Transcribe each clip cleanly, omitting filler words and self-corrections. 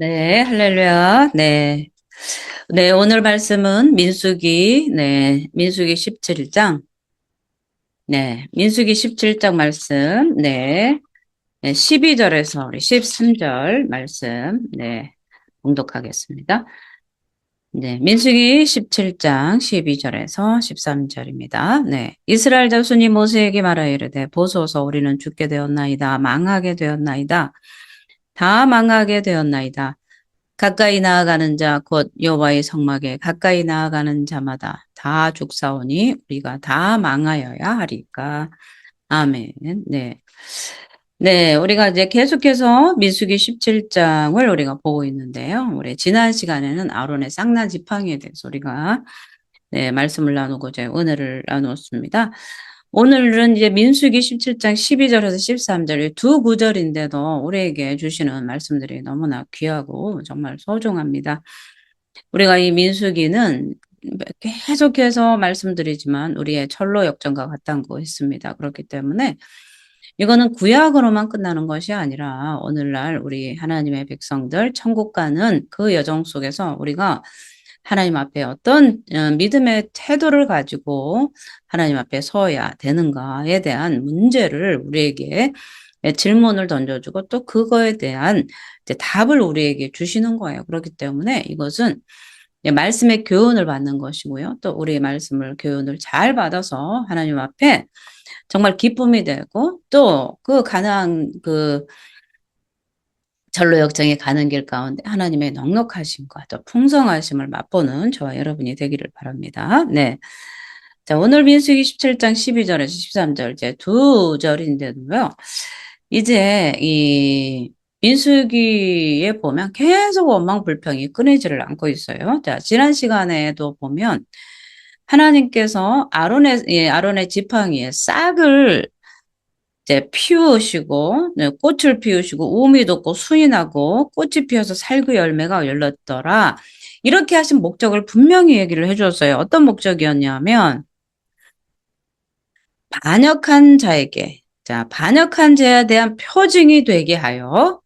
네, 할렐루야. 네. 네, 오늘 말씀은 민수기 17장. 네, 민수기 17장 말씀. 네. 네, 12절에서 우리 13절 말씀. 네, 봉독하겠습니다. 네, 민수기 17장 12절에서 13절입니다. 네. 이스라엘 자손이 모세에게 말하여 이르되 보소서 우리는 죽게 되었나이다. 망하게 되었나이다. 다 망하게 되었나이다. 가까이 나아가는 자 곧 여호와의 성막에 가까이 나아가는 자마다 다 죽사오니 우리가 다 망하여야 하리까. 아멘. 네. 네, 우리가 이제 계속해서 민수기 17장을 우리가 보고 있는데요. 우리 지난 시간에는 아론의 쌍난 지팡이에 대해서 우리가 네, 말씀을 나누고 이제 은혜를 나누었습니다. 오늘은 이제 민수기 17장 12절에서 13절 두 구절인데도 우리에게 주시는 말씀들이 너무나 귀하고 정말 소중합니다. 우리가 이 민수기는 계속해서 말씀드리지만 우리의 철로 역정과 같다고 했습니다. 그렇기 때문에 이거는 구약으로만 끝나는 것이 아니라 오늘날 우리 하나님의 백성들 천국 가는 그 여정 속에서 우리가 하나님 앞에 어떤 믿음의 태도를 가지고 하나님 앞에 서야 되는가에 대한 문제를 우리에게 질문을 던져주고 또 그거에 대한 이제 답을 우리에게 주시는 거예요. 그렇기 때문에 이것은 말씀의 교훈을 받는 것이고요. 또 우리의 말씀을 교훈을 잘 받아서 하나님 앞에 정말 기쁨이 되고 또 그 가나안 그 절로 역정에 가는 길 가운데 하나님의 넉넉하심과 또 풍성하심을 맛보는 저와 여러분이 되기를 바랍니다. 네. 자, 오늘 민수기 17장 12절에서 13절 이제 두 절인데도요. 이제 이 민수기에 보면 계속 원망 불평이 끊이지를 않고 있어요. 자, 지난 시간에도 보면 하나님께서 아론의 지팡이에 싹을 이제 피우시고, 네, 꽃을 피우시고, 우미 돋고 순이 나고, 꽃이 피어서 살구 열매가 열렸더라. 이렇게 하신 목적을 분명히 얘기를 해줬어요. 어떤 목적이었냐면, 반역한 자에게, 자, 반역한 자에 대한 표징이 되게 하여,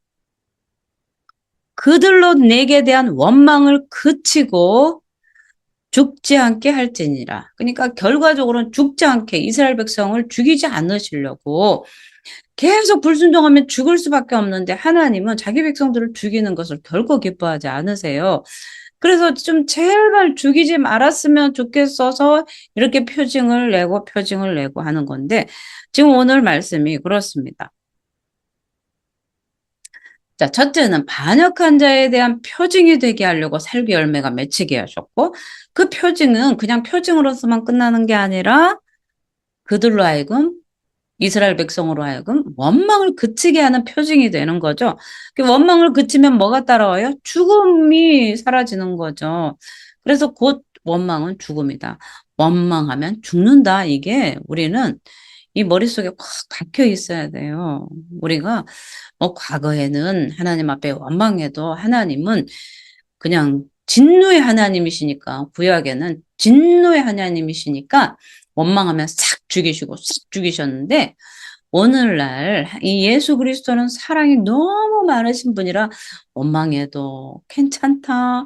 그들로 내게 대한 원망을 그치고, 죽지 않게 할지니라. 그러니까 결과적으로는 죽지 않게 이스라엘 백성을 죽이지 않으시려고 계속 불순종하면 죽을 수밖에 없는데 하나님은 자기 백성들을 죽이는 것을 결코 기뻐하지 않으세요. 그래서 좀 제발 죽이지 말았으면 좋겠어서 이렇게 표징을 내고 하는 건데 지금 오늘 말씀이 그렇습니다. 자, 첫째는 반역한 자에 대한 표징이 되게 하려고 살기 열매가 맺히게 하셨고 그 표징은 그냥 표징으로서만 끝나는 게 아니라 그들로 하여금 이스라엘 백성으로 하여금 원망을 그치게 하는 표징이 되는 거죠. 그 원망을 그치면 뭐가 따라와요? 죽음이 사라지는 거죠. 그래서 곧 원망은 죽음이다. 원망하면 죽는다. 이게 우리는 이 머릿속에 꽉 박혀 있어야 돼요. 우리가 과거에는 하나님 앞에 원망해도 하나님은 그냥 진노의 하나님이시니까 구약에는 진노의 하나님이시니까 원망하면 싹 죽이시고 싹 죽이셨는데 오늘날 이 예수 그리스도는 사랑이 너무 많으신 분이라 원망해도 괜찮다.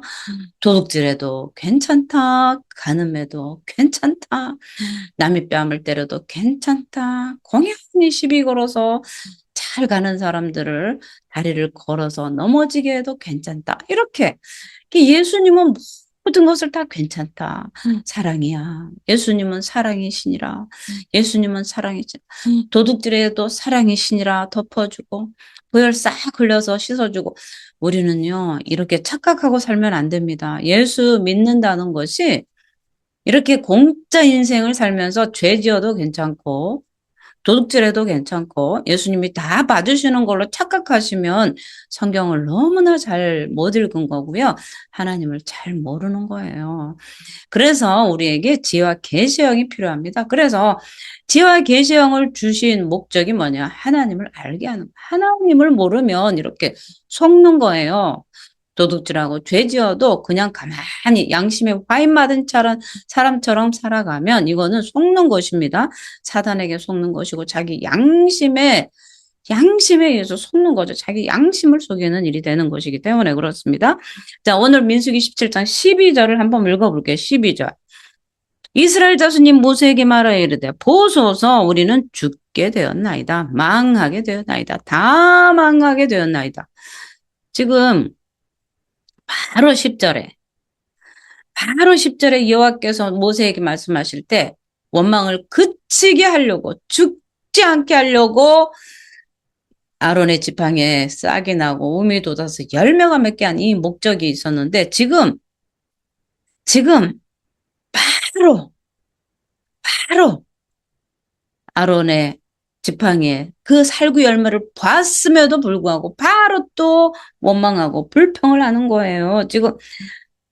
도둑질해도 괜찮다. 간음해도 괜찮다. 남의 뺨을 때려도 괜찮다. 공연히 시비 걸어서 잘 가는 사람들을 다리를 걸어서 넘어지게 해도 괜찮다. 이렇게 예수님은 모든 것을 다 괜찮다. 사랑이야. 예수님은 사랑이시니라. 예수님은 사랑이시니라. 도둑질해도 사랑이시니라 덮어주고 보혈 싹 흘려서 씻어주고 우리는요 이렇게 착각하고 살면 안 됩니다. 예수 믿는다는 것이 이렇게 공짜 인생을 살면서 죄 지어도 괜찮고 도둑질해도 괜찮고 예수님이 다 봐주시는 걸로 착각하시면 성경을 너무나 잘 못 읽은 거고요. 하나님을 잘 모르는 거예요. 그래서 우리에게 지혜와 계시형이 필요합니다. 그래서 지혜와 계시형을 주신 목적이 뭐냐? 하나님을 알게 하는 거예요. 하나님을 모르면 이렇게 속는 거예요. 도둑질하고 죄 지어도 그냥 가만히 양심에 화인 맞은 사람처럼 살아가면 이거는 속는 것입니다. 사단에게 속는 것이고 자기 양심에 양심에 의해서 속는 거죠. 자기 양심을 속이는 일이 되는 것이기 때문에 그렇습니다. 자, 오늘 민수기 17장 12절을 한번 읽어볼게요. 12절. 이스라엘 자손님 모세에게 말하여 이르되 보소서 우리는 죽게 되었나이다. 망하게 되었나이다. 다 망하게 되었나이다. 지금 바로 10절에 여호와께서 모세에게 말씀하실 때 원망을 그치게 하려고 죽지 않게 하려고 아론의 지팡이에 싹이 나고 우미 돋아서 열매가 맺게 한 이 목적이 있었는데 지금 바로 아론의 지팡이에 그 살구 열매를 봤음에도 불구하고 바로 또 원망하고 불평을 하는 거예요. 지금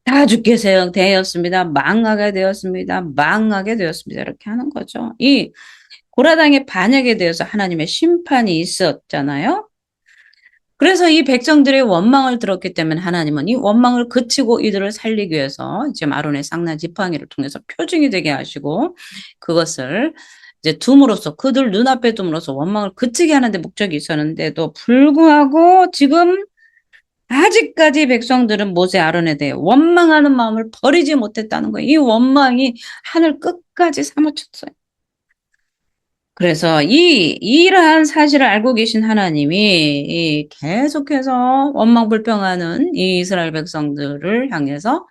다 죽게 되었습니다. 망하게 되었습니다. 망하게 되었습니다. 이렇게 하는 거죠. 이 고라당의 반역에 대해서 하나님의 심판이 있었잖아요. 그래서 이 백성들의 원망을 들었기 때문에 하나님은 이 원망을 그치고 이들을 살리기 위해서 지금 아론의 쌍난 지팡이를 통해서 표징이 되게 하시고 그것을 이제 둠으로써 그들 눈앞에 둠으로써 원망을 그치게 하는데 목적이 있었는데도 불구하고 지금 아직까지 백성들은 모세 아론에 대해 원망하는 마음을 버리지 못했다는 거예요. 이 원망이 하늘 끝까지 사무쳤어요. 그래서 이러한 사실을 알고 계신 하나님이 계속해서 원망불평하는 이 이스라엘 백성들을 향해서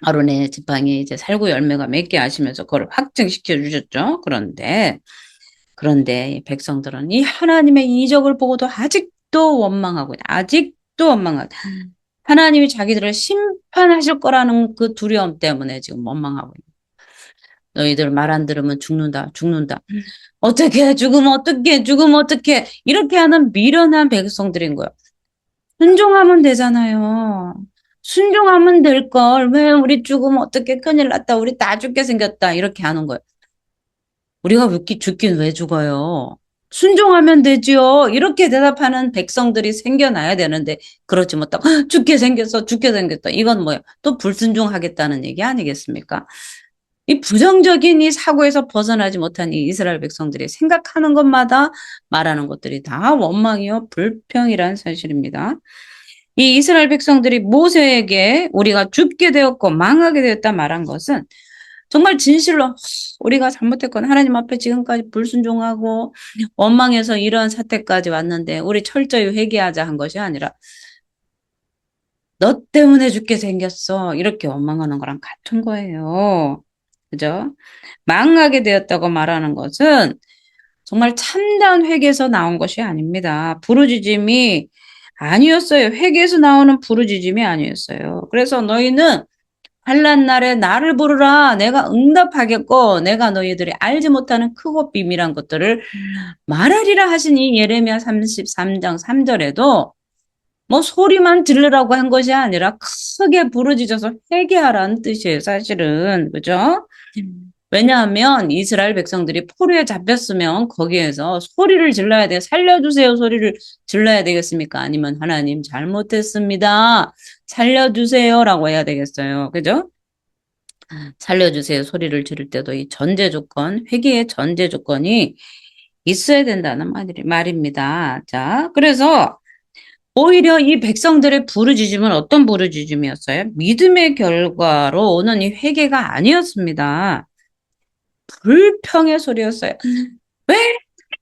아론의 지팡이에 이제 살구 열매가 맺게 하시면서 그걸 확증시켜 주셨죠. 그런데 이 백성들은 이 하나님의 이적을 보고도 아직도 원망하고 아직도 원망하고 하나님이 자기들을 심판하실 거라는 그 두려움 때문에 지금 원망하고 있는. 너희들 말 안 들으면 죽는다. 어떻게 죽으면 어떻게 이렇게 하는 미련한 백성들인 거예요. 순종하면 되잖아요. 순종하면 될 걸. 왜 우리 죽으면 어떻게 큰일 났다. 우리 다 죽게 생겼다. 이렇게 하는 거예요. 우리가 죽긴 왜 죽어요? 순종하면 되지요. 이렇게 대답하는 백성들이 생겨나야 되는데 그렇지 못하고 죽게 생겼다. 이건 뭐예요? 또 불순종하겠다는 얘기 아니겠습니까? 이 부정적인 이 사고에서 벗어나지 못한 이 이스라엘 백성들이 생각하는 것마다 말하는 것들이 다 원망이요 불평이라는 사실입니다. 이 이스라엘 백성들이 모세에게 우리가 죽게 되었고 망하게 되었다 말한 것은 정말 진실로 우리가 잘못했거나 하나님 앞에 지금까지 불순종하고 원망해서 이런 사태까지 왔는데 우리 철저히 회개하자 한 것이 아니라 너 때문에 죽게 생겼어. 이렇게 원망하는 거랑 같은 거예요. 그죠? 망하게 되었다고 말하는 것은 정말 참다운 회개에서 나온 것이 아닙니다. 부르짖음이 아니었어요. 회개에서 나오는 부르짖음이 아니었어요. 그래서 너희는 환난 날에 나를 부르라. 내가 응답하겠고 내가 너희들이 알지 못하는 크고 비밀한 것들을 말하리라 하시니 예레미야 33장 3절에도 뭐 소리만 들으라고 한 것이 아니라 크게 부르짖어서 회개하라는 뜻이에요. 사실은. 그죠? 왜냐하면 이스라엘 백성들이 포로에 잡혔으면 거기에서 소리를 질러야 돼요. 살려주세요 소리를 질러야 되겠습니까? 아니면 하나님 잘못했습니다. 살려주세요라고 해야 되겠어요. 그죠? 살려주세요 소리를 지를 때도 이 전제 조건, 회개의 전제 조건이 있어야 된다는 말입니다. 자, 그래서 오히려 이 백성들의 부르짖음은 어떤 부르짖음이었어요? 믿음의 결과로 오는 이 회개가 아니었습니다. 불평의 소리였어요. 왜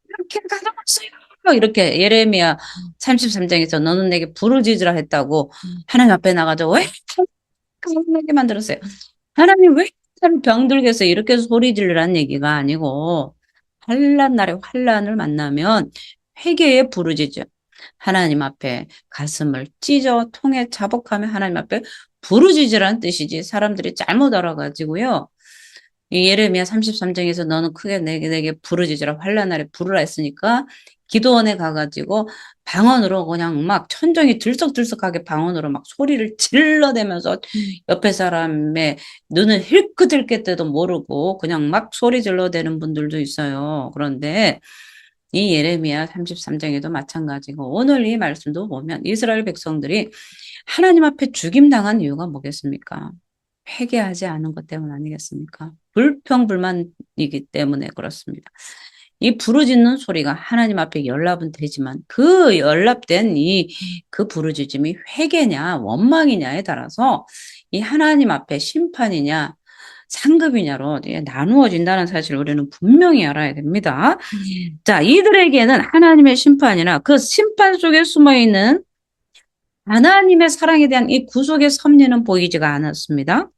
이렇게 가져갔어요? 이렇게 예레미야 33장에서 너는 내게 부르짖으라 했다고 하나님 앞에 나가서 왜 가져가게 만들었어요? 하나님 왜 병들게 해서 이렇게 소리 지르라는 얘기가 아니고 환난 날에 환난을 만나면 회개의 부르짖음. 하나님 앞에 가슴을 찢어 통에 자복하며 하나님 앞에 부르짖으라는 뜻이지 사람들이 잘못 알아가지고요. 이 예레미야 33장에서 너는 크게 내게 부르짖으라 환난 날에 부르라 했으니까 기도원에 가가지고 방언으로 그냥 막 천정이 들썩들썩하게 방언으로 막 소리를 질러대면서 옆에 사람의 눈을 힐끗힐끗 때도 모르고 그냥 막 소리 질러대는 분들도 있어요. 그런데 이 예레미야 33장에도 마찬가지고 오늘 이 말씀도 보면 이스라엘 백성들이 하나님 앞에 죽임당한 이유가 뭐겠습니까? 회개하지 않은 것 때문 아니겠습니까? 불평불만이기 때문에 그렇습니다. 이 부르짖는 소리가 하나님 앞에 연락은 되지만 그 연락된 그 부르짖음이 회개냐 원망이냐에 따라서 이 하나님 앞에 심판이냐 상급이냐로 나누어진다는 사실을 우리는 분명히 알아야 됩니다. 자, 이들에게는 하나님의 심판이나 그 심판 속에 숨어있는 하나님의 사랑에 대한 이 구속의 섭리는 보이지가 않았습니다.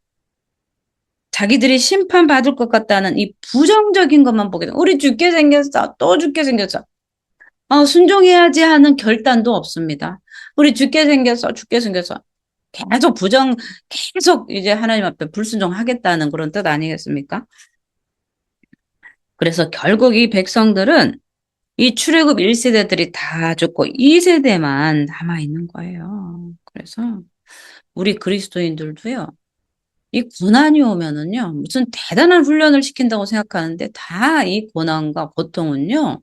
자기들이 심판받을 것 같다는 이 부정적인 것만 보게 돼. 우리 죽게 생겼어. 또 죽게 생겼어. 순종해야지 하는 결단도 없습니다. 우리 죽게 생겼어. 죽게 생겼어. 계속 이제 하나님 앞에 불순종하겠다는 그런 뜻 아니겠습니까? 그래서 결국 이 백성들은 이 출애굽 1세대들이 다 죽고 2세대만 남아있는 거예요. 그래서 우리 그리스도인들도요. 이 고난이 오면은요. 무슨 대단한 훈련을 시킨다고 생각하는데 다 이 고난과 고통은요.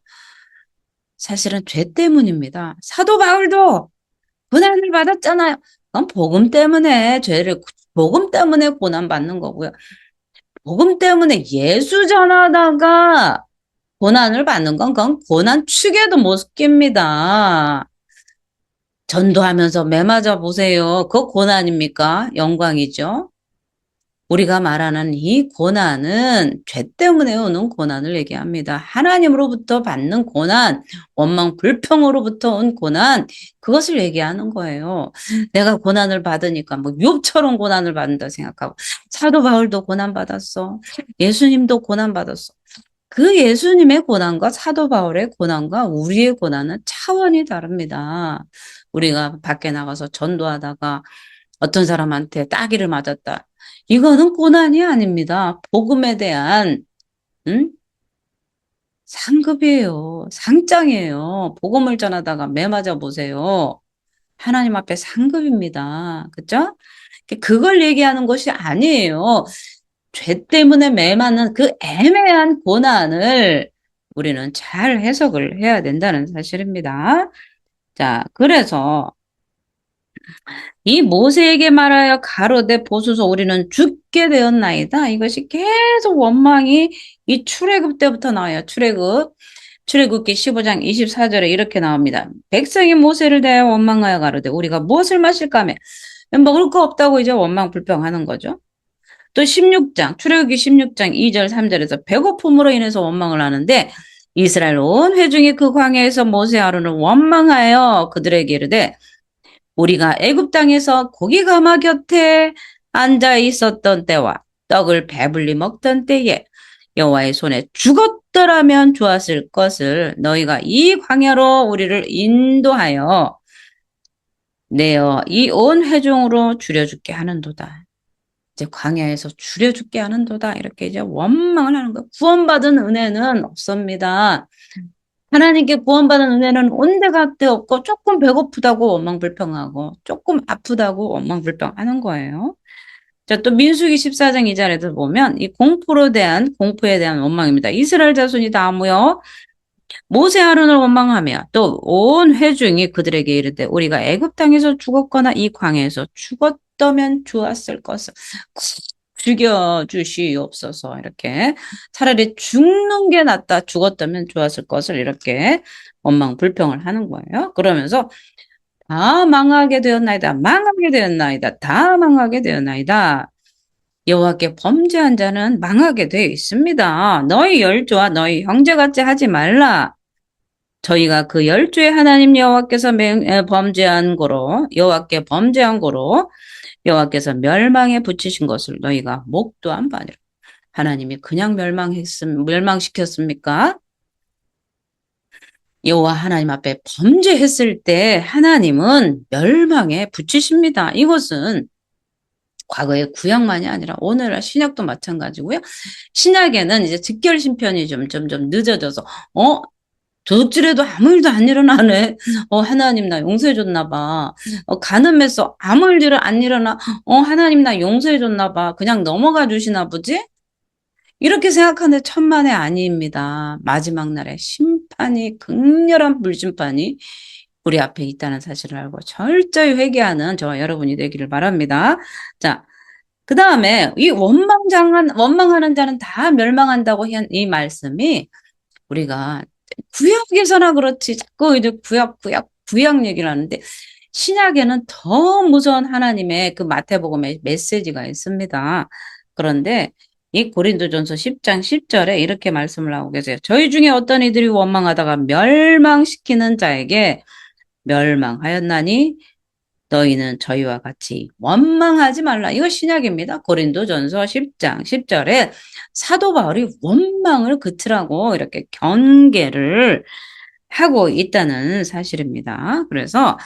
사실은 죄 때문입니다. 사도 바울도 고난을 받았잖아요. 그건 복음 때문에 고난 받는 거고요. 복음 때문에 예수 전하다가 고난을 받는 건 그건 고난 축에도 못 낍니다. 전도하면서 매 맞아 보세요. 그거 고난입니까? 영광이죠. 우리가 말하는 이 고난은 죄 때문에 오는 고난을 얘기합니다. 하나님으로부터 받는 고난, 원망, 불평으로부터 온 고난, 그것을 얘기하는 거예요. 내가 고난을 받으니까 뭐 욥처럼 고난을 받는다 생각하고 사도 바울도 고난 받았어. 예수님도 고난 받았어. 그 예수님의 고난과 사도 바울의 고난과 우리의 고난은 차원이 다릅니다. 우리가 밖에 나가서 전도하다가 어떤 사람한테 따기를 맞았다. 이거는 고난이 아닙니다. 복음에 대한 상급이에요. 상장이에요. 복음을 전하다가 매 맞아 보세요. 하나님 앞에 상급입니다. 그죠? 그걸 얘기하는 것이 아니에요. 죄 때문에 매 맞는 그 애매한 고난을 우리는 잘 해석을 해야 된다는 사실입니다. 자, 그래서 이 모세에게 말하여 가로되 보소서 우리는 죽게 되었나이다. 이것이 계속 원망이 이 출애굽 때부터 나와요. 출애굽기 15장 24절에 이렇게 나옵니다. 백성이 모세를 대하여 원망하여 가로되 우리가 무엇을 마실까 하며 먹을 거 없다고 이제 원망 불평하는 거죠. 또 출애굽기 16장 2절 3절에서 배고픔으로 인해서 원망을 하는데 이스라엘 온 회중이 그 광야에서 모세 아론을 원망하여 그들에게 이르되 우리가 애굽 땅에서 고기 가마 곁에 앉아 있었던 때와 떡을 배불리 먹던 때에 여호와의 손에 죽었더라면 좋았을 것을 너희가 이 광야로 우리를 인도하여 내어 이 온 회중으로 줄여죽게 하는도다. 이제 광야에서 줄여죽게 하는도다. 이렇게 이제 원망을 하는 거예요. 구원받은 은혜는 없습니다. 하나님께 구원받은 은혜는 온데간데 없고 조금 배고프다고 원망불평하고 조금 아프다고 원망불평하는 거예요. 자, 또 민수기 14장 2절에도 보면 이 공포에 대한 원망입니다. 이스라엘 자손이 다 모여 모세 아론을 원망하며 또 온 회중이 그들에게 이르되 우리가 애굽 땅에서 죽었거나 이 광야에서 죽었다면 좋았을 것을 죽여주시옵소서. 이렇게 차라리 죽는 게 낫다. 죽었다면 좋았을 것을 이렇게 원망 불평을 하는 거예요. 그러면서 다 망하게 되었나이다. 망하게 되었나이다. 다 망하게 되었나이다. 여호와께 범죄한 자는 망하게 되어 있습니다. 너희 열조와 너희 형제같이 하지 말라. 저희가 그 열조의 하나님 여호와께서 범죄한 거로 여호와께 범죄한 거로 여호와께서 멸망에 붙이신 것을 너희가 목도 안 바니라. 하나님이 그냥 멸망시켰습니까? 여호와 하나님 앞에 범죄했을 때 하나님은 멸망에 붙이십니다. 이것은 과거의 구약만이 아니라 오늘날 신약도 마찬가지고요. 신약에는 이제 즉결심편이 점점 늦어져서 도둑질해도 아무 일도 안 일어나네. 하나님 나 용서해줬나 봐. 간음해서 아무 일도 안 일어나. 하나님 나 용서해줬나 봐. 그냥 넘어가 주시나 보지? 이렇게 생각하는데 천만의 아니입니다. 마지막 날에 심판이 극렬한 불심판이 우리 앞에 있다는 사실을 알고 철저히 회개하는 저와 여러분이 되기를 바랍니다. 자, 그 다음에 이 원망하는 자는 다 멸망한다고 한 이 말씀이 우리가 구약에서나 그렇지 자꾸 이제 구약 얘기를 하는데 신약에는 더 무서운 하나님의 그 마태복음의 메시지가 있습니다. 그런데 이 고린도전서 10장 10절에 이렇게 말씀을 하고 계세요. 저희 중에 어떤 이들이 원망하다가 멸망시키는 자에게 멸망하였나니 너희는 저희와 같이 원망하지 말라. 이거 신약입니다. 고린도전서 10장 10절에 사도 바울이 원망을 그치라고 이렇게 경계를 하고 있다는 사실입니다. 그래서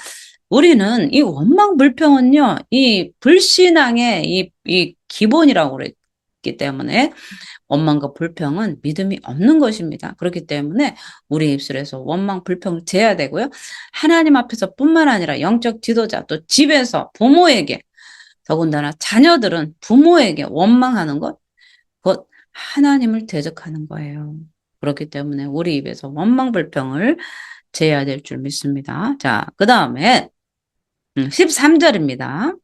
우리는 이 원망 불평은요, 이 불신앙의 이 기본이라고 그랬기 때문에 원망과 불평은 믿음이 없는 것입니다. 그렇기 때문에 우리 입술에서 원망, 불평을 제해야 되고요. 하나님 앞에서 뿐만 아니라 영적 지도자 또 집에서 부모에게 더군다나 자녀들은 부모에게 원망하는 것, 그것 하나님을 대적하는 거예요. 그렇기 때문에 우리 입에서 원망, 불평을 제해야 될 줄 믿습니다. 자, 그 다음에 13절입니다.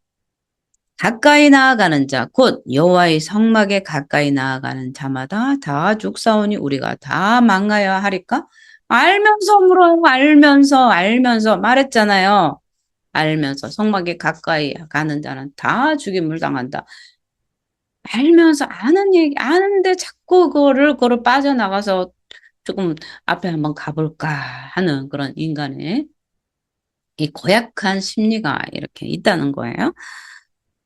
가까이 나아가는 자, 곧 여호와의 성막에 가까이 나아가는 자마다 다 죽사오니 우리가 다 망하여야 하리까? 알면서 물어요. 알면서 말했잖아요. 알면서 성막에 가까이 가는 자는 다 죽임을 당한다. 알면서 아는 얘기 아는데 자꾸 그거를 빠져나가서 조금 앞에 한번 가볼까 하는 그런 인간의 이 고약한 심리가 이렇게 있다는 거예요.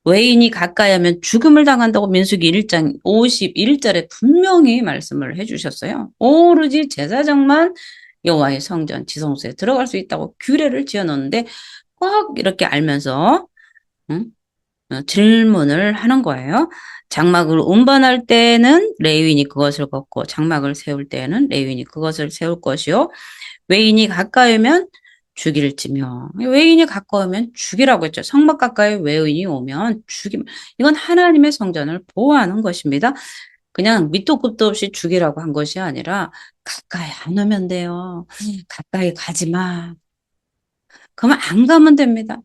외인이 가까이 하면 죽음을 당한다고 민수기 1장 51절에 분명히 말씀을 해주셨어요. 오로지 제사장만 여호와의 성전 지성소에 들어갈 수 있다고 규례를 지어놓는데 꼭 이렇게 알면서 응? 질문을 하는 거예요. 장막을 운반할 때는 레위인이 그것을 걷고 장막을 세울 때는 레위인이 그것을 세울 것이요. 외인이 가까이면 죽일지며 외인이 가까우면 죽이라고 했죠. 성막 가까이 외인이 오면 죽임. 이건 하나님의 성전을 보호하는 것입니다. 그냥 밑도 끝도 없이 죽이라고 한 것이 아니라 가까이 안 오면 돼요. 가까이 가지 마. 그러면 안 가면 됩니다.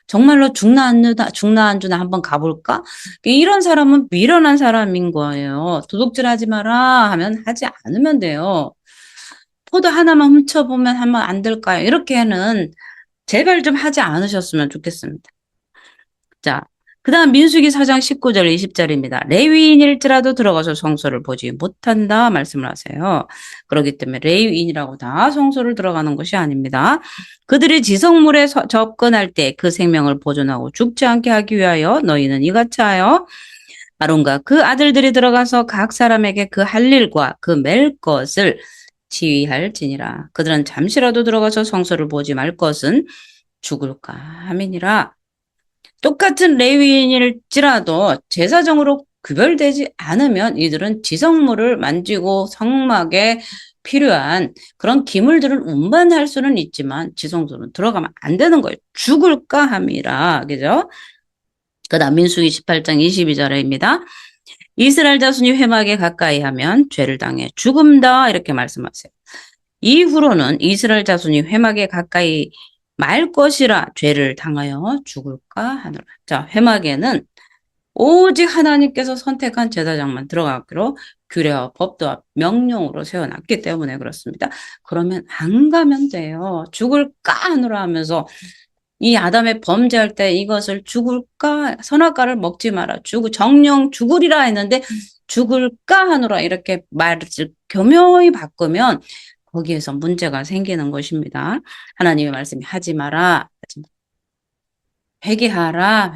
정말로 죽나 안 주나 한번 가볼까? 이런 사람은 미련한 사람인 거예요. 도둑질하지 마라 하면 하지 않으면 돼요. 포도 하나만 훔쳐보면 하면 안 될까요? 이렇게는 제발 좀 하지 않으셨으면 좋겠습니다. 자, 그 다음 민수기 4장 19절 20절입니다. 레위인일지라도 들어가서 성소를 보지 못한다 말씀을 하세요. 그렇기 때문에 레위인이라고 다 성소를 들어가는 것이 아닙니다. 그들이 지성물에 접근할 때 그 생명을 보존하고 죽지 않게 하기 위하여 너희는 이같이 하여 아론과 그 아들들이 들어가서 각 사람에게 그 할 일과 그 맬 것을 지휘할지니라. 그들은 잠시라도 들어가서 성소를 보지 말 것은 죽을까 함이니라. 똑같은 레위인일지라도 제사장으로 구별되지 않으면 이들은 지성물을 만지고 성막에 필요한 그런 기물들을 운반할 수는 있지만 지성소는 들어가면 안 되는 거예요. 죽을까 함이라. 그죠? 그 다음 민수기 18장 22절입니다. 이스라엘 자손이 회막에 가까이 하면 죄를 당해 죽음다 이렇게 말씀하세요. 이후로는 이스라엘 자손이 회막에 가까이 말 것이라 죄를 당하여 죽을까 하노라. 자, 회막에는 오직 하나님께서 선택한 제사장만 들어가기로 규례와 법도와 명령으로 세워놨기 때문에 그렇습니다. 그러면 안 가면 돼요. 죽을까 하노라 하면서 이 아담의 범죄할 때 이것을 죽을까 선악과를 먹지 마라 정령 죽으리라 했는데 죽을까 하노라 이렇게 말을 교묘히 바꾸면 거기에서 문제가 생기는 것입니다. 하나님의 말씀이 하지 마라, 회개하라,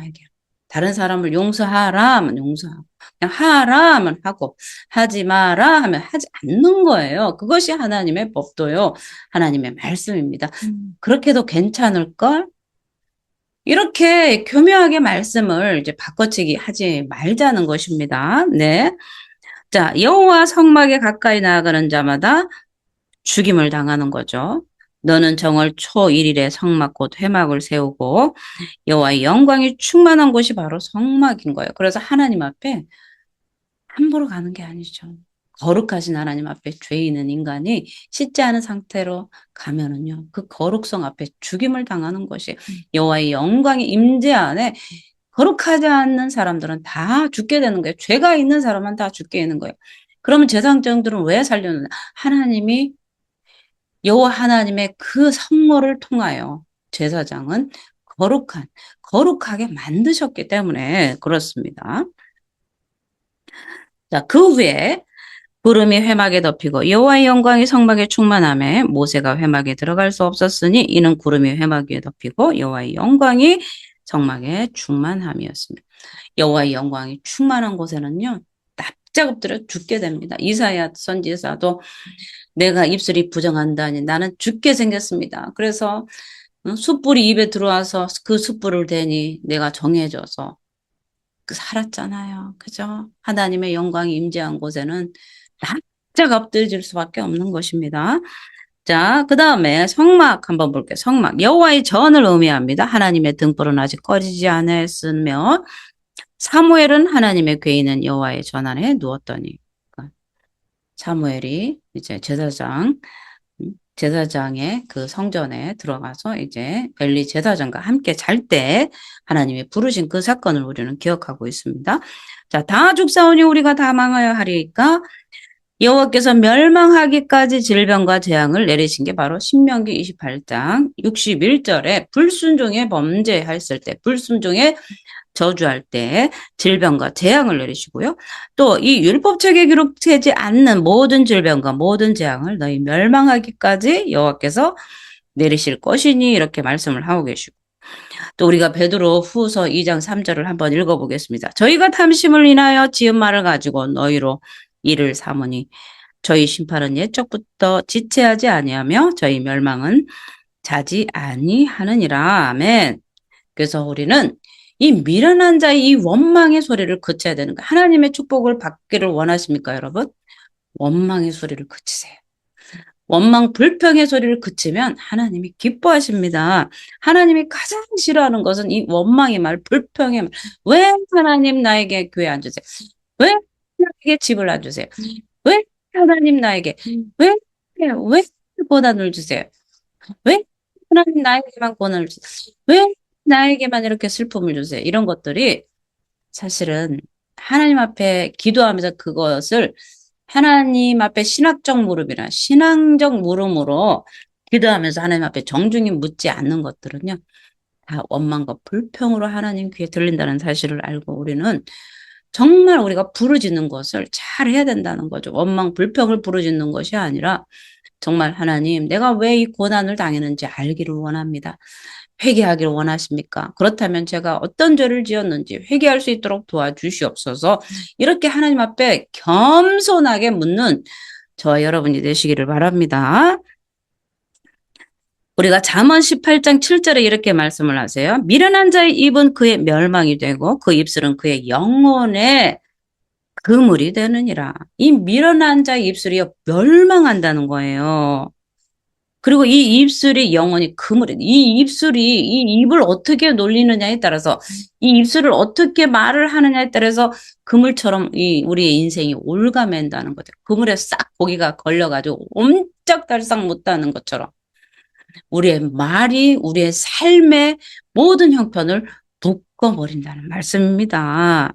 다른 사람을 용서하라 하면 용서하고 그냥 하라 하면 하고 하지 마라 하면 하지 않는 거예요. 그것이 하나님의 법도요. 하나님의 말씀입니다. 그렇게도 괜찮을걸? 이렇게 교묘하게 말씀을 이제 바꿔치기 하지 말자는 것입니다. 네. 자, 여호와 성막에 가까이 나아가는 자마다 죽임을 당하는 거죠. 너는 정월 초 1일에 성막 곧 회막을 세우고 여호와의 영광이 충만한 곳이 바로 성막인 거예요. 그래서 하나님 앞에 함부로 가는 게 아니죠. 거룩하신 하나님 앞에 죄 있는 인간이 씻지 않은 상태로 가면은요, 그 거룩성 앞에 죽임을 당하는 것이 여호와의 영광의 임재 안에 거룩하지 않는 사람들은 다 죽게 되는 거예요. 죄가 있는 사람은 다 죽게 되는 거예요. 그러면 제사장들은 왜 살려느냐? 하나님이 여호와 하나님의 그 성모를 통하여 제사장은 거룩하게 만드셨기 때문에 그렇습니다. 자, 그 후에 구름이 회막에 덮이고 여호와의 영광이 성막에 충만하매 모세가 회막에 들어갈 수 없었으니 이는 구름이 회막 위에 덮이고 여호와의 영광이 성막에 충만함이었습니다. 여호와의 영광이 충만한 곳에는요, 납작 엎드려 죽게 됩니다. 이사야 선지자도 내가 입술이 부정한다니 나는 죽게 생겼습니다. 그래서 숯불이 입에 들어와서 그 숯불을 대니 내가 정해져서 살았잖아요. 그죠? 하나님의 영광이 임재한 곳에는 납작 엎드릴 수밖에 없는 것입니다. 자, 그 다음에 성막 한번 볼게요. 성막. 여호와의 전을 의미합니다. 하나님의 등불은 아직 꺼지지 않았으며 사무엘은 하나님의 궤인은 여호와의 전 안에 누웠더니. 그러니까 사무엘이 이제 제사장의 그 성전에 들어가서 이제 엘리 제사장과 함께 잘 때 하나님이 부르신 그 사건을 우리는 기억하고 있습니다. 자, 다 죽사오니 우리가 다 망하여 하리까 여호와께서 멸망하기까지 질병과 재앙을 내리신 게 바로 신명기 28장 61절에 불순종에 범죄했을 때, 불순종에 저주할 때 질병과 재앙을 내리시고요. 또 이 율법책에 기록되지 않는 모든 질병과 모든 재앙을 너희 멸망하기까지 여호와께서 내리실 것이니 이렇게 말씀을 하고 계시고 또 우리가 베드로 후서 2장 3절을 한번 읽어보겠습니다. 저희가 탐심을 인하여 지은 말을 가지고 너희로 이를 삼으니 저희 심판은 옛적부터 지체하지 아니하며 저희 멸망은 자지 아니하느니라. 아멘. 그래서 우리는 이 미련한 자의 이 원망의 소리를 그쳐야 되는 거예요. 하나님의 축복을 받기를 원하십니까, 여러분? 원망의 소리를 그치세요. 원망, 불평의 소리를 그치면 하나님이 기뻐하십니다. 하나님이 가장 싫어하는 것은 이 원망의 말, 불평의 말. 왜 하나님 나에게 교회 안 주세요? 왜 나에게 집을 안 주세요? 왜 하나님 나에게, 왜 고난을 주세요? 왜 하나님 나에게만 고난을 주세요? 왜 나에게만 이렇게 슬픔을 주세요? 이런 것들이 사실은 하나님 앞에 기도하면서 그것을 하나님 앞에 신학적 물음이나 신앙적 물음으로 기도하면서 하나님 앞에 정중히 묻지 않는 것들은요. 다 원망과 불평으로 하나님 귀에 들린다는 사실을 알고 우리는 정말 우리가 부르짖는 것을 잘 해야 된다는 거죠. 원망, 불평을 부르짖는 것이 아니라 정말 하나님, 내가 왜 이 고난을 당했는지 알기를 원합니다. 회개하기를 원하십니까? 그렇다면 제가 어떤 죄를 지었는지 회개할 수 있도록 도와주시옵소서. 이렇게 하나님 앞에 겸손하게 묻는 저와 여러분이 되시기를 바랍니다. 우리가 잠언 18장 7절에 이렇게 말씀을 하세요. 미련한 자의 입은 그의 멸망이 되고 그 입술은 그의 영혼의 그물이 되느니라. 이 미련한 자의 입술이 멸망한다는 거예요. 그리고 이 입술이 영원히 그물이, 이 입을 어떻게 놀리느냐에 따라서, 이 입술을 어떻게 말을 하느냐에 따라서 그물처럼 우리의 인생이 올가맨다는 거죠. 그물에 싹 고기가 걸려가지고 옴짝달싹 못하는 것처럼. 우리의 말이 우리의 삶의 모든 형편을 묶어버린다는 말씀입니다.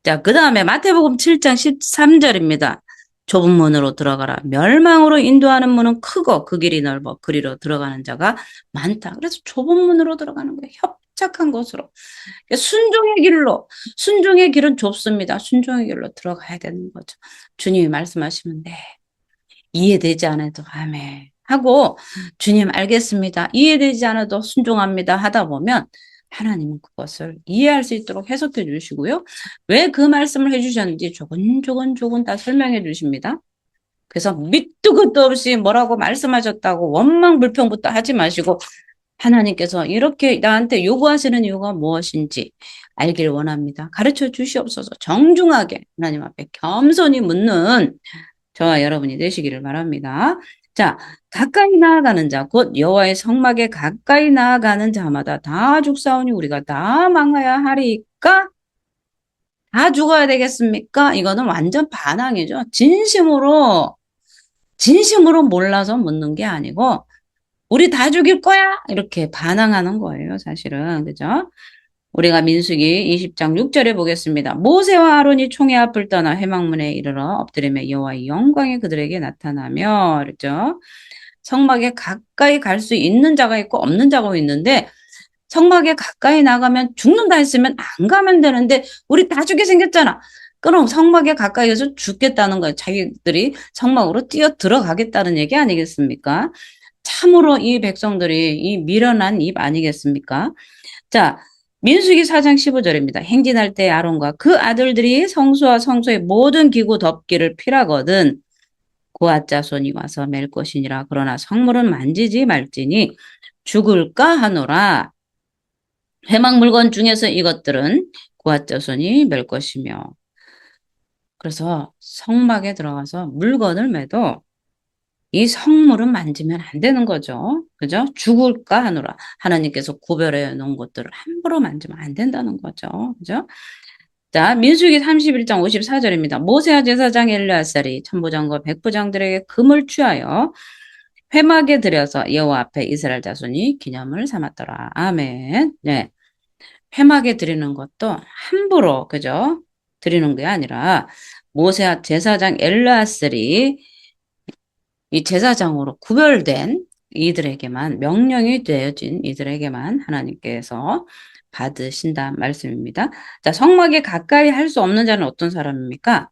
자, 그 다음에 마태복음 7장 13절입니다. 좁은 문으로 들어가라. 멸망으로 인도하는 문은 크고 그 길이 넓어 그리로 들어가는 자가 많다. 그래서 좁은 문으로 들어가는 거예요. 협착한 곳으로. 순종의 길은 좁습니다. 순종의 길로 들어가야 되는 거죠. 주님이 말씀하시면 네. 이해되지 않아도 아멘 하고 주님 알겠습니다. 이해되지 않아도 순종합니다 하다 보면 하나님은 그것을 이해할 수 있도록 해석해 주시고요. 왜 그 말씀을 해주셨는지 조곤조곤 다 설명해 주십니다. 그래서 밑도 끝도 없이 뭐라고 말씀하셨다고 원망불평부터 하지 마시고 하나님께서 이렇게 나한테 요구하시는 이유가 무엇인지 알길 원합니다. 가르쳐 주시옵소서. 정중하게 하나님 앞에 겸손히 묻는 저와 여러분이 되시기를 바랍니다. 자, 가까이 나아가는 자, 곧 여호와의 성막에 가까이 나아가는 자마다 다 죽사오니 우리가 다 망하야 하리까? 다 죽어야 되겠습니까? 이거는 완전 반항이죠. 진심으로 몰라서 묻는 게 아니고, 우리 다 죽일 거야! 이렇게 반항하는 거예요, 사실은. 그죠? 우리가 민수기 20장 6절에 보겠습니다. 모세와 아론이 총의 앞을 떠나 회막문에 이르러 엎드리며 여호와의 영광이 그들에게 나타나며 그랬죠. 성막에 가까이 갈 수 있는 자가 있고 없는 자가 있는데 성막에 가까이 나가면 죽는다 했으면 안 가면 되는데 우리 다 죽게 생겼잖아. 그럼 성막에 가까이 가서 죽겠다는 거예요. 자기들이 성막으로 뛰어 들어가겠다는 얘기 아니겠습니까? 참으로 이 백성들이 이 미련한 입 아니겠습니까? 자, 민수기 4장 15절입니다. 행진할 때 아론과 그 아들들이 성소와 성소의 모든 기구 덮기를 필하거든 고앗 자손이 와서 맬 것이니라. 그러나 성물은 만지지 말지니 죽을까 하노라. 회막 물건 중에서 이것들은 고앗 자손이 맬 것이며. 그래서 성막에 들어가서 물건을 매도 이 성물은 만지면 안 되는 거죠. 그죠? 죽을까 하노라. 하나님께서 구별해 놓은 것들을 함부로 만지면 안 된다는 거죠. 그죠? 자, 민수기 31장 54절입니다. 모세와 제사장 엘르아살이 천부장과 백부장들에게 금을 취하여 회막에 들여서 여호와 앞에 이스라엘 자손이 기념을 삼았더라. 아멘. 네. 회막에 드리는 것도 함부로, 그죠? 드리는 게 아니라 모세와 제사장 엘르아살이 이 제사장으로 구별된 이들에게만 명령이 되어진 이들에게만 하나님께서 받으신다 말씀입니다. 자, 성막에 가까이 할 수 없는 자는 어떤 사람입니까?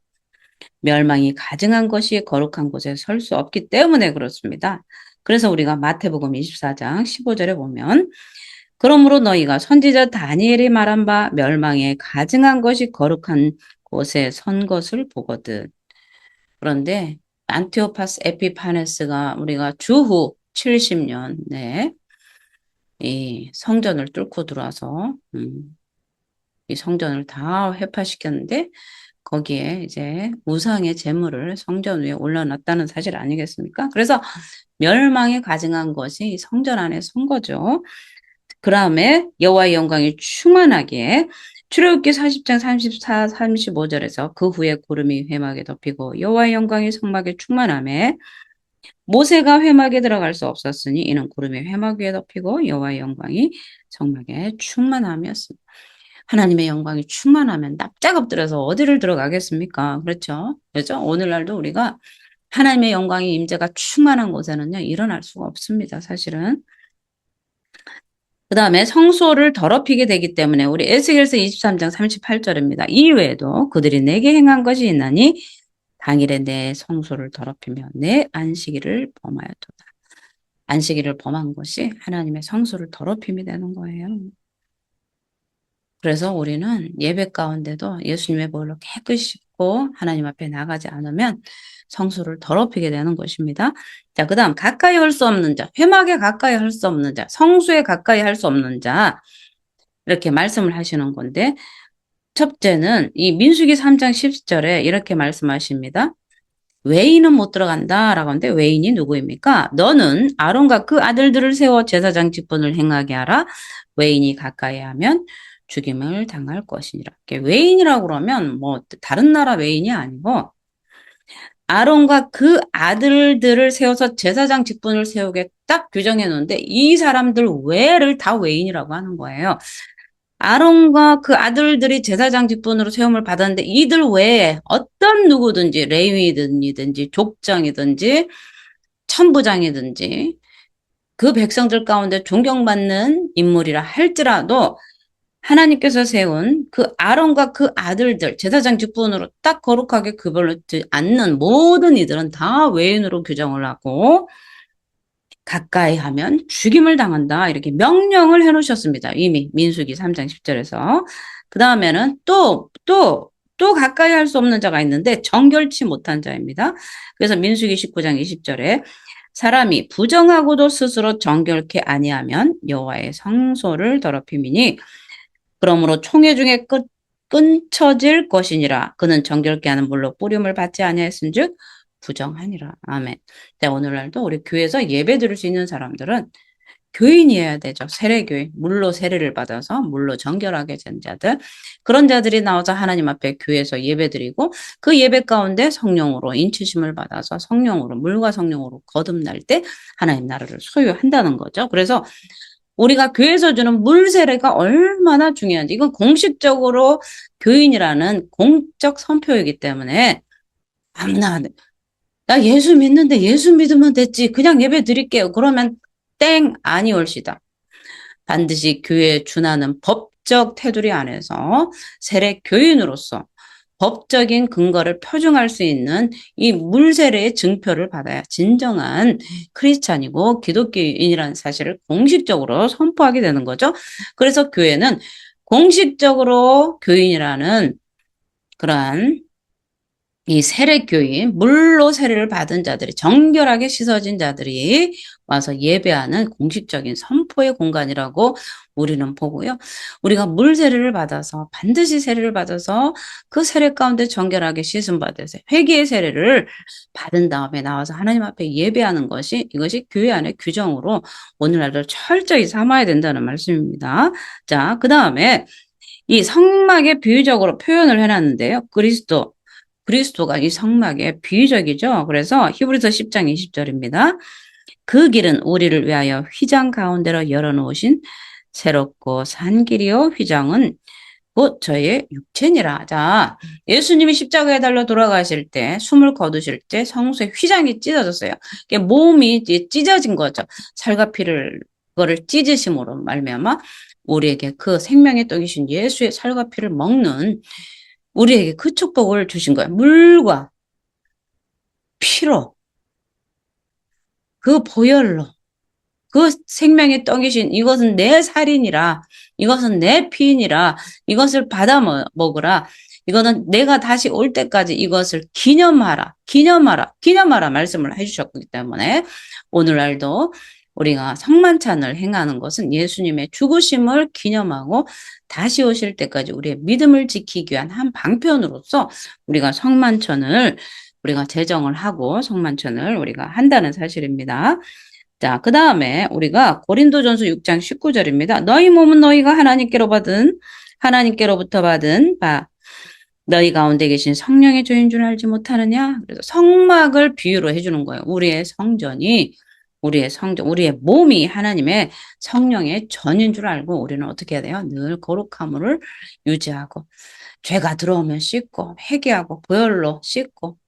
멸망이 가증한 것이 거룩한 곳에 설 수 없기 때문에 그렇습니다. 그래서 우리가 마태복음 24장 15절에 보면 그러므로 너희가 선지자 다니엘이 말한 바 멸망에 가증한 것이 거룩한 곳에 선 것을 보거든. 그런데 안티오파스 에피파네스가 우리가 주후 70년 이 성전을 뚫고 들어와서 이 성전을 다 회파시켰는데 거기에 이제 우상의 제물을 성전 위에 올려놨다는 사실 아니겠습니까? 그래서 멸망에 가증한 것이 성전 안에 선 거죠. 그 다음에 여호와의 영광이 충만하게 출애굽기 40장 34, 35절에서 그 후에 구름이 회막에 덮이고 여호와의 영광이 성막에 충만하며 모세가 회막에 들어갈 수 없었으니 이는 구름이 회막 위에 덮이고 여호와의 영광이 성막에 충만함이었습니다. 하나님의 영광이 충만하면 납작 엎드려서 어디를 들어가겠습니까? 그렇죠? 그렇죠? 오늘날도 우리가 하나님의 영광의 임재가 충만한 곳에는요 일어날 수가 없습니다. 사실은. 그 다음에 성소를 더럽히게 되기 때문에 우리 에스겔서 23장 38절입니다. 이외에도 그들이 내게 행한 것이 있나니 당일에 내 성소를 더럽히며 내 안식일을 범하였도다. 안식일을 범한 것이 하나님의 성소를 더럽힘이 되는 거예요. 그래서 우리는 예배 가운데도 예수님의 보혈로 깨끗이 씻고 하나님 앞에 나가지 않으면 성소를 더럽히게 되는 것입니다. 자, 그 다음 가까이 할 수 없는 자, 회막에 가까이 할 수 없는 자, 성소에 가까이 할 수 없는 자 이렇게 말씀을 하시는 건데 첫째는 이 민수기 3장 10절에 이렇게 말씀하십니다. 외인은 못 들어간다라고 하는데 외인이 누구입니까? 너는 아론과 그 아들들을 세워 제사장 직분을 행하게 하라. 외인이 가까이 하면 죽임을 당할 것이니라. 외인이라고 그러면 뭐 다른 나라 외인이 아니고 아론과 그 아들들을 세워서 제사장 직분을 세우게 딱 규정해 놓은데 이 사람들 외를 다 외인이라고 하는 거예요. 아론과 그 아들들이 제사장 직분으로 세움을 받았는데 이들 외에 어떤 누구든지 레위든지 족장이든지 천부장이든지 그 백성들 가운데 존경받는 인물이라 할지라도 하나님께서 세운 그 아론과 그 아들들 제사장 직분으로 딱 거룩하게 구별하지 않는 모든 이들은 다 외인으로 규정을 하고 가까이 하면 죽임을 당한다. 이렇게 명령을 해놓으셨습니다. 이미 민수기 3장 10절에서. 그 다음에는 또 가까이 할 수 없는 자가 있는데 정결치 못한 자입니다. 그래서 민수기 19장 20절에 사람이 부정하고도 스스로 정결케 아니하면 여호와의 성소를 더럽힘이니 그러므로 총회 중에 끊쳐질 것이니라. 그는 정결케 하는 물로 뿌림을 받지 아니하였은즉 부정하니라. 아멘. 네, 오늘날도 우리 교회에서 예배 드릴 수 있는 사람들은 교인이어야 되죠. 세례교인. 물로 세례를 받아서 물로 정결하게 된 자들. 그런 자들이 나와서 하나님 앞에 교회에서 예배 드리고 그 예배 가운데 성령으로 인치심을 받아서 성령으로 물과 성령으로 거듭날 때 하나님 나라를 소유한다는 거죠. 그래서 우리가 교회에서 주는 물 세례가 얼마나 중요한지, 이건 공식적으로 교인이라는 공적 선표이기 때문에 아무나, 나 예수 믿는데 예수 믿으면 됐지, 그냥 예배 드릴게요, 그러면 땡, 아니 올시다. 반드시 교회에 준하는 법적 테두리 안에서 세례 교인으로서 법적인 근거를 표증할 수 있는 이 물세례의 증표를 받아야 진정한 크리스찬이고 기독교인이라는 사실을 공식적으로 선포하게 되는 거죠. 그래서 교회는 공식적으로 교인이라는 그러한 이 세례교인, 물로 세례를 받은 자들이, 정결하게 씻어진 자들이 와서 예배하는 공식적인 선포의 공간이라고 우리는 보고요. 우리가 물 세례를 받아서, 반드시 세례를 받아서 그 세례 가운데 정결하게 씻음 받아서 회개의 세례를 받은 다음에 나와서 하나님 앞에 예배하는 것이, 이것이 교회 안의 규정으로 오늘날도 철저히 삼아야 된다는 말씀입니다. 자, 그 다음에 이 성막에 비유적으로 표현을 해놨는데요. 그리스도가 이 성막의 비유적이죠. 그래서 히브리서 10장 20절입니다. 그 길은 우리를 위하여 휘장 가운데로 열어놓으신 새롭고 산 길이요. 휘장은 곧 저의 육체니라. 자, 예수님이 십자가에 달려 돌아가실 때, 숨을 거두실 때 성소의 휘장이 찢어졌어요. 몸이 찢어진 거죠. 살과 피를, 그거를 찢으심으로 말미암아 우리에게 그 생명의 떡이신 예수의 살과 피를 먹는 우리에게 그 축복을 주신 거예요. 물과 피로, 그 보혈로, 그 생명의 떡이신 이것은 내 살이니라, 이것은 내 피이니라, 이것을 받아 먹으라. 이거는 내가 다시 올 때까지 이것을 기념하라, 기념하라, 기념하라 말씀을 해주셨기 때문에 오늘날도 우리가 성만찬을 행하는 것은 예수님의 죽으심을 기념하고 다시 오실 때까지 우리의 믿음을 지키기 위한 한 방편으로서 우리가 성만찬을 우리가 제정을 하고 성만찬을 우리가 한다는 사실입니다. 자, 그 다음에 우리가 고린도전서 6장 19절입니다. 너희 몸은 너희가 하나님께로부터 받은 바 너희 가운데 계신 성령의 조인 줄 알지 못하느냐? 그래서 성막을 비유로 해주는 거예요. 우리의 성전이 우리의 몸이 하나님의 성령의 전인 줄 알고 우리는 어떻게 해야 돼요? 늘 거룩함을 유지하고 죄가 들어오면 씻고 회개하고 보혈로 씻고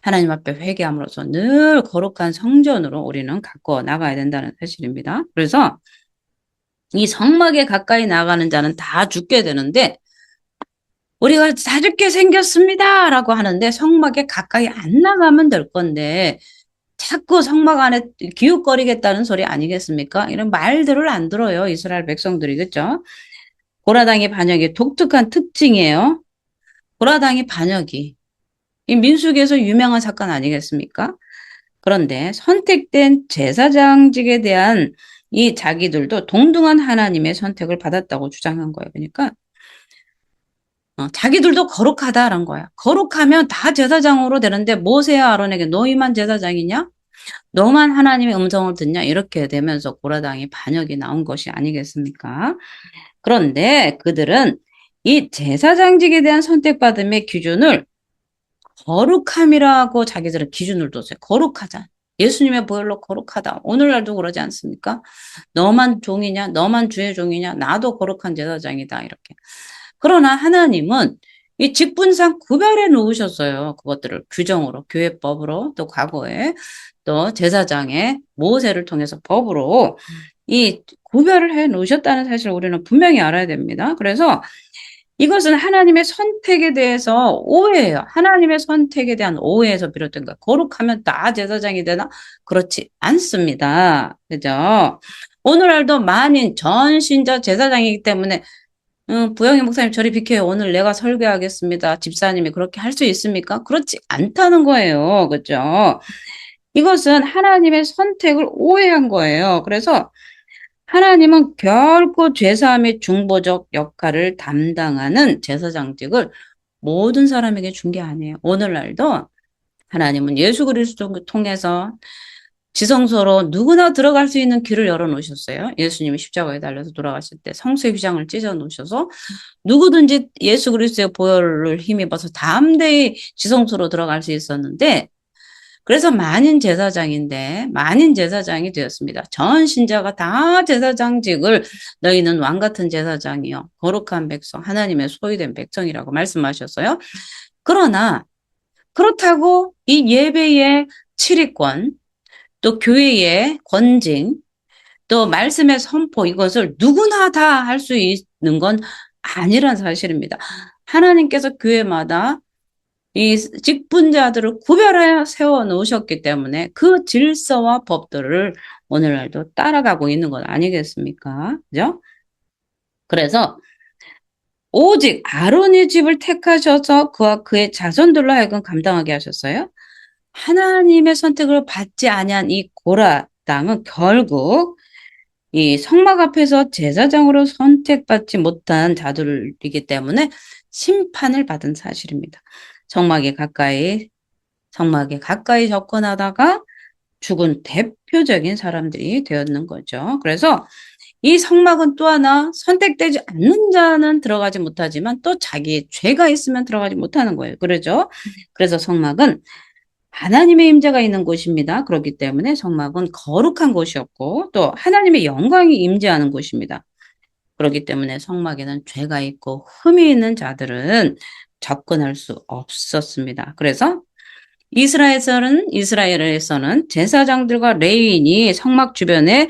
하나님 앞에 회개함으로써 늘 거룩한 성전으로 우리는 갖고 나가야 된다는 사실입니다. 그래서 이 성막에 가까이 나가는 자는 다 죽게 되는데 우리가 다 죽게 생겼습니다 라고 하는데 성막에 가까이 안 나가면 될 건데 자꾸 성막 안에 기웃거리겠다는 소리 아니겠습니까? 이런 말들을 안 들어요. 이스라엘 백성들이. 그렇죠? 고라당의 반역이 독특한 특징이에요. 고라당의 반역이. 이 민수기에서 유명한 사건 아니겠습니까? 그런데 선택된 제사장직에 대한 이 자기들도 동등한 하나님의 선택을 받았다고 주장한 거예요. 그러니까 자기들도 거룩하다라는 거야. 거룩하면 다 제사장으로 되는데 모세와 아론에게 너희만 제사장이냐? 너만 하나님의 음성을 듣냐? 이렇게 되면서 고라당이 반역이 나온 것이 아니겠습니까? 그런데 그들은 이 제사장직에 대한 선택받음의 기준을 거룩함이라고 자기들은 기준을 뒀어요. 거룩하자. 예수님의 보혈로 거룩하다. 오늘날도 그러지 않습니까? 너만 종이냐? 너만 주의 종이냐? 나도 거룩한 제사장이다. 이렇게. 그러나 하나님은 이 직분상 구별해 놓으셨어요. 그것들을 규정으로, 교회법으로, 또 과거에, 또 제사장의 모세를 통해서 법으로 이 구별을 해 놓으셨다는 사실을 우리는 분명히 알아야 됩니다. 그래서 이것은 하나님의 선택에 대해서 오해예요. 하나님의 선택에 대한 오해에서 비롯된 거예요. 거룩하면 다 제사장이 되나? 그렇지 않습니다. 그죠? 오늘날도 만인 전 신자 제사장이기 때문에 부영희 목사님 저리 비켜요. 오늘 내가 설교하겠습니다. 집사님이 그렇게 할 수 있습니까? 그렇지 않다는 거예요. 그죠? 이것은 하나님의 선택을 오해한 거예요. 그래서 하나님은 결코 죄사함의 중보적 역할을 담당하는 제사장직을 모든 사람에게 준 게 아니에요. 오늘날도 하나님은 예수 그리스도를 통해서 지성소로 누구나 들어갈 수 있는 길을 열어놓으셨어요. 예수님이 십자가에 달려서 돌아가실 때 성소의 휘장을 찢어 놓으셔서 누구든지 예수 그리스도의 보혈을 힘입어서 담대히 지성소로 들어갈 수 있었는데 그래서 만인 제사장인데 만인 제사장이 되었습니다. 전 신자가 다 제사장직을 너희는 왕 같은 제사장이요 거룩한 백성 하나님의 소유된 백성이라고 말씀하셨어요. 그러나 그렇다고 이 예배의 치리권 또 교회의 권징 또 말씀의 선포 이것을 누구나 다 할 수 있는 건 아니란 사실입니다. 하나님께서 교회마다 이 직분자들을 구별하여 세워 놓으셨기 때문에 그 질서와 법들을 오늘날도 따라가고 있는 것 아니겠습니까? 그죠? 그래서 오직 아론의 집을 택하셔서 그와 그의 자손들로 하여금 감당하게 하셨어요. 하나님의 선택을 받지 아니한 이 고라 땅은 결국 이 성막 앞에서 제사장으로 선택받지 못한 자들이기 때문에 심판을 받은 사실입니다. 성막에 가까이 접근하다가 죽은 대표적인 사람들이 되었는 거죠. 그래서 이 성막은 또 하나 선택되지 않는 자는 들어가지 못하지만 또 자기의 죄가 있으면 들어가지 못하는 거예요. 그러죠? 그래서 성막은 하나님의 임재가 있는 곳입니다. 그렇기 때문에 성막은 거룩한 곳이었고 또 하나님의 영광이 임재하는 곳입니다. 그렇기 때문에 성막에는 죄가 있고 흠이 있는 자들은 접근할 수 없었습니다. 그래서 이스라엘에서는 제사장들과 레위인이 성막 주변에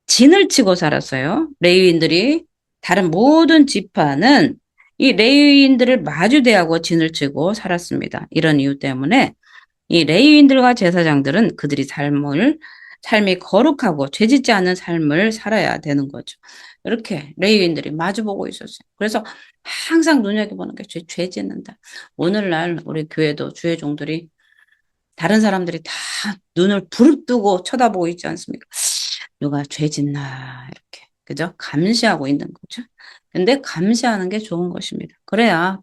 진을 치고 살았어요. 레위인들이 다른 모든 지파는 이 레위인들을 마주대하고 진을 치고 살았습니다. 이런 이유 때문에 이 레위인들과 제사장들은 그들이 삶이 거룩하고 죄짓지 않은 삶을 살아야 되는 거죠. 이렇게 레위인들이 마주보고 있었어요. 그래서 항상 눈여겨보는 게 죄 짓는다. 오늘날 우리 교회도 주의 종들이 다른 사람들이 다 눈을 부릅뜨고 쳐다보고 있지 않습니까? 누가 죄 짓나 이렇게 그죠? 감시하고 있는 거죠. 근데 감시하는 게 좋은 것입니다. 그래야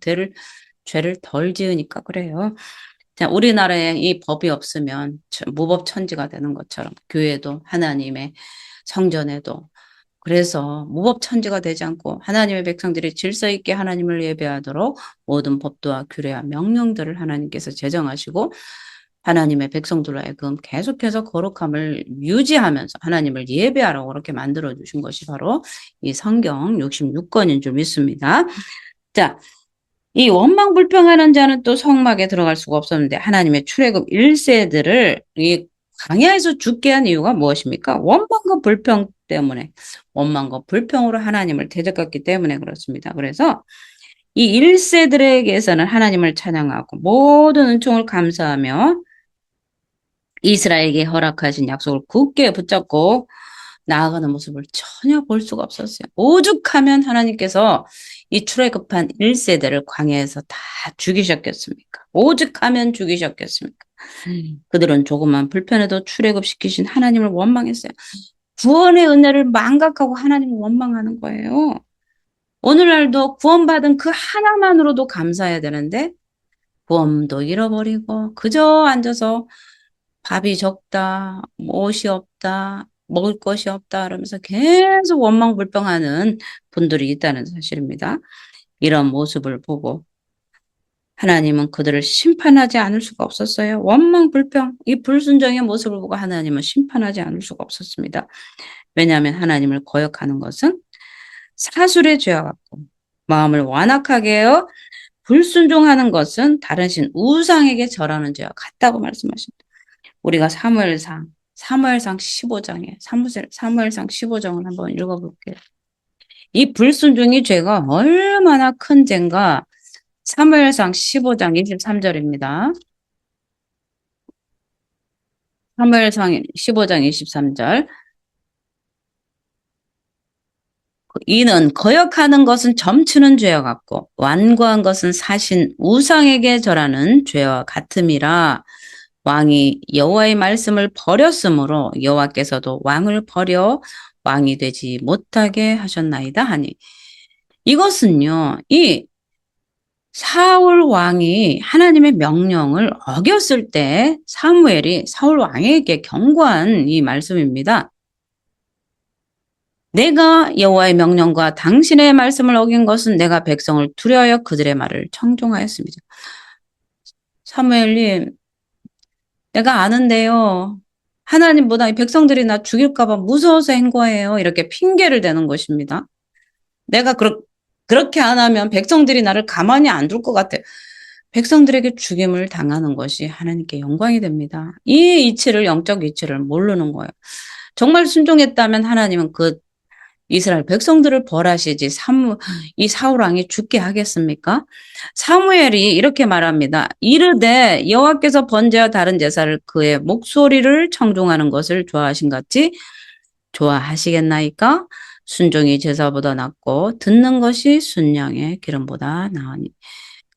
죄를 덜 지으니까 그래요. 자, 우리나라에 이 법이 없으면 무법천지가 되는 것처럼 교회도 하나님의 성전에도 그래서 무법천지가 되지 않고 하나님의 백성들이 질서 있게 하나님을 예배하도록 모든 법도와 규례와 명령들을 하나님께서 제정하시고 하나님의 백성들로 하여금 계속해서 거룩함을 유지하면서 하나님을 예배하라고 그렇게 만들어 주신 것이 바로 이 성경 66권인 줄 믿습니다. 자, 이 원망 불평하는 자는 또 성막에 들어갈 수가 없었는데 하나님의 출애굽 1세들을 이 광야에서 죽게 한 이유가 무엇입니까? 원망과 불평 때문에 원망과 불평으로 하나님을 대적했기 때문에 그렇습니다. 그래서 이 1세들에게서는 하나님을 찬양하고 모든 은총을 감사하며 이스라엘에게 허락하신 약속을 굳게 붙잡고 나아가는 모습을 전혀 볼 수가 없었어요. 오죽하면 하나님께서 이 출애굽한 1세대를 광야에서 다 죽이셨겠습니까? 오죽하면 죽이셨겠습니까? 그들은 조금만 불편해도 출애굽시키신 하나님을 원망했어요. 구원의 은혜를 망각하고 하나님을 원망하는 거예요. 오늘날도 구원받은 그 하나만으로도 감사해야 되는데 구원도 잃어버리고 그저 앉아서 밥이 적다, 옷이 없다, 먹을 것이 없다 그러면서 계속 원망불평하는 분들이 있다는 사실입니다. 이런 모습을 보고 하나님은 그들을 심판하지 않을 수가 없었어요. 원망불평, 이 불순종의 모습을 보고 하나님은 심판하지 않을 수가 없었습니다. 왜냐하면 하나님을 거역하는 것은 사술의 죄와 같고 마음을 완악하게 해요. 불순종하는 것은 다른 신 우상에게 절하는 죄와 같다고 말씀하십니다. 우리가 사무엘상 15장에 사무엘상 15장을 한번 읽어볼게요. 이 불순종의 죄가 얼마나 큰 죄인가 사무엘상 15장 23절입니다. 사무엘상 15장 23절 이는 거역하는 것은 점치는 죄와 같고 완고한 것은 사신 우상에게 절하는 죄와 같음이라 왕이 여호와의 말씀을 버렸으므로 여호와께서도 왕을 버려 왕이 되지 못하게 하셨나이다 하니 이것은요 이 사울 왕이 하나님의 명령을 어겼을 때 사무엘이 사울 왕에게 경고한 이 말씀입니다. 내가 여호와의 명령과 당신의 말씀을 어긴 것은 내가 백성을 두려워하여 그들의 말을 청종하였습니다. 사무엘님 내가 아는데요. 하나님보다 이 백성들이 나 죽일까 봐 무서워서 한 거예요. 이렇게 핑계를 대는 것입니다. 내가 그렇게 안 하면 백성들이 나를 가만히 안 둘 것 같아. 백성들에게 죽임을 당하는 것이 하나님께 영광이 됩니다. 이 이치를, 영적 이치를 모르는 거예요. 정말 순종했다면 하나님은 그 이스라엘 백성들을 벌하시지 이 사울 왕이 죽게 하겠습니까? 사무엘이 이렇게 말합니다. 이르되 여호와께서 번제와 다른 제사를 그의 목소리를 청종하는 것을 좋아하신 같이 좋아하시겠나이까? 순종이 제사보다 낫고 듣는 것이 순양의 기름보다 나으니.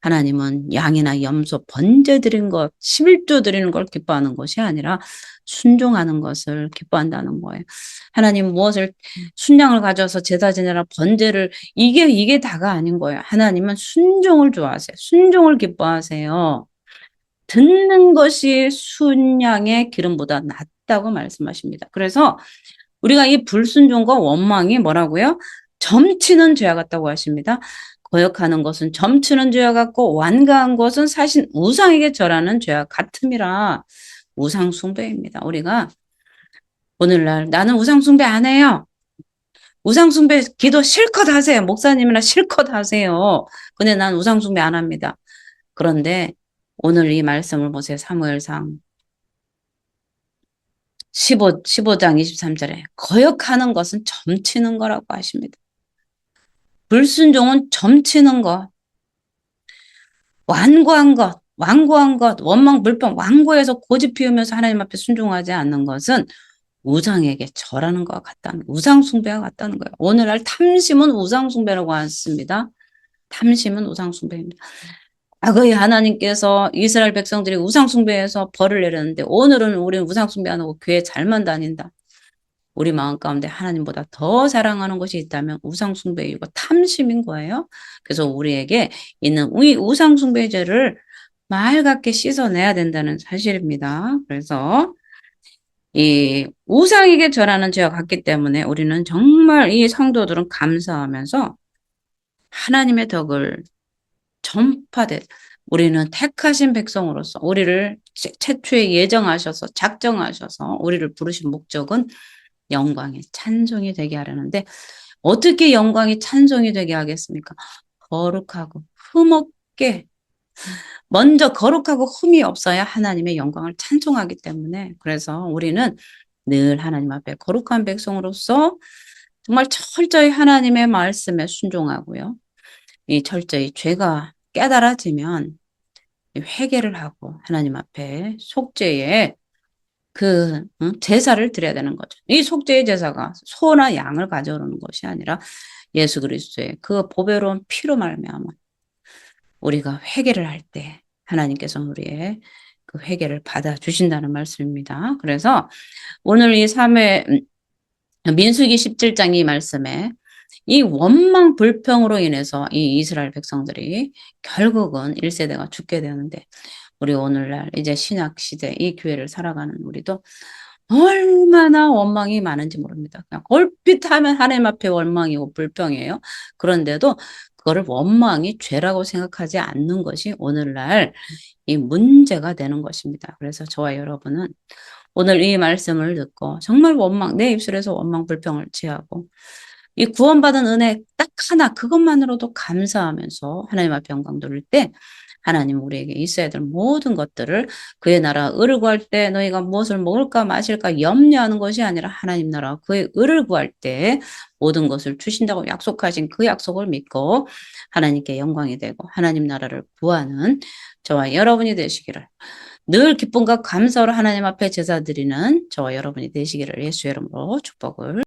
하나님은 양이나 염소 번제 드린 것, 11조 드리는 걸 기뻐하는 것이 아니라 순종하는 것을 기뻐한다는 거예요. 하나님 무엇을 순양을 가져서 제사 지내라 번제를 이게 다가 아닌 거예요. 하나님은 순종을 좋아하세요. 순종을 기뻐하세요. 듣는 것이 순양의 기름보다 낫다고 말씀하십니다. 그래서 우리가 이 불순종과 원망이 뭐라고요? 점치는 죄와 같다고 하십니다. 거역하는 것은 점치는 죄와 같고 완가한 것은 사실 우상에게 절하는 죄와 같음이라 우상 숭배입니다. 우리가 오늘날 나는 우상 숭배 안 해요. 우상 숭배 기도 실컷 하세요. 목사님이나 실컷 하세요. 근데 난 우상 숭배 안 합니다. 그런데 오늘 이 말씀을 보세요. 사무엘상 15장 23절에 거역하는 것은 점치는 거라고 하십니다. 불순종은 점치는 것, 완고한 것, 원망, 불평, 완고해서 고집 피우면서 하나님 앞에 순종하지 않는 것은 우상에게 절하는 것과 같다는, 우상숭배와 같다는 거예요. 오늘날 탐심은 우상숭배라고 하십니다. 탐심은 우상숭배입니다. 과거에 하나님께서 이스라엘 백성들이 우상숭배해서 벌을 내렸는데 오늘은 우리는 우상숭배 안 하고 교회 잘만 다닌다. 우리 마음 가운데 하나님보다 더 사랑하는 것이 있다면 우상숭배이고 탐심인 거예요. 그래서 우리에게 있는 이 우상숭배의 죄를 맑게 씻어내야 된다는 사실입니다. 그래서 이 우상에게 절하는 죄와 같기 때문에 우리는 정말 이 성도들은 감사하면서 하나님의 덕을 전파돼 우리는 택하신 백성으로서 우리를 최초에 예정하셔서 작정하셔서 우리를 부르신 목적은 영광의 찬송이 되게 하려는데 어떻게 영광이 찬송이 되게 하겠습니까? 거룩하고 흠없게 먼저 거룩하고 흠이 없어야 하나님의 영광을 찬송하기 때문에 그래서 우리는 늘 하나님 앞에 거룩한 백성으로서 정말 철저히 하나님의 말씀에 순종하고요. 이 철저히 죄가 깨달아지면 회개를 하고 하나님 앞에 속죄에 제사를 드려야 되는 거죠. 이 속죄의 제사가 소나 양을 가져오는 것이 아니라 예수 그리스도의 그 보배로운 피로 말미암아 우리가 회개를 할 때 하나님께서 우리의 그 회개를 받아주신다는 말씀입니다. 그래서 오늘 이 민수기 17장 이 말씀에 이 원망 불평으로 인해서 이 이스라엘 백성들이 결국은 1세대가 죽게 되는데 우리 오늘날 이제 신약 시대 이 교회를 살아가는 우리도 얼마나 원망이 많은지 모릅니다. 그냥 얼핏 하면 하나님 앞에 원망이고 불평이에요. 그런데도 그거를 원망이 죄라고 생각하지 않는 것이 오늘날 이 문제가 되는 것입니다. 그래서 저와 여러분은 오늘 이 말씀을 듣고 정말 내 입술에서 원망 불평을 취하고 이 구원받은 은혜 딱 하나 그것만으로도 감사하면서 하나님 앞에 영광 돌릴 때 하나님 우리에게 있어야 될 모든 것들을 그의 나라 의를 구할 때 너희가 무엇을 먹을까 마실까 염려하는 것이 아니라 하나님 나라 그의 의를 구할 때 모든 것을 주신다고 약속하신 그 약속을 믿고 하나님께 영광이 되고 하나님 나라를 구하는 저와 여러분이 되시기를 늘 기쁨과 감사로 하나님 앞에 제사 드리는 저와 여러분이 되시기를 예수의 이름으로 축복을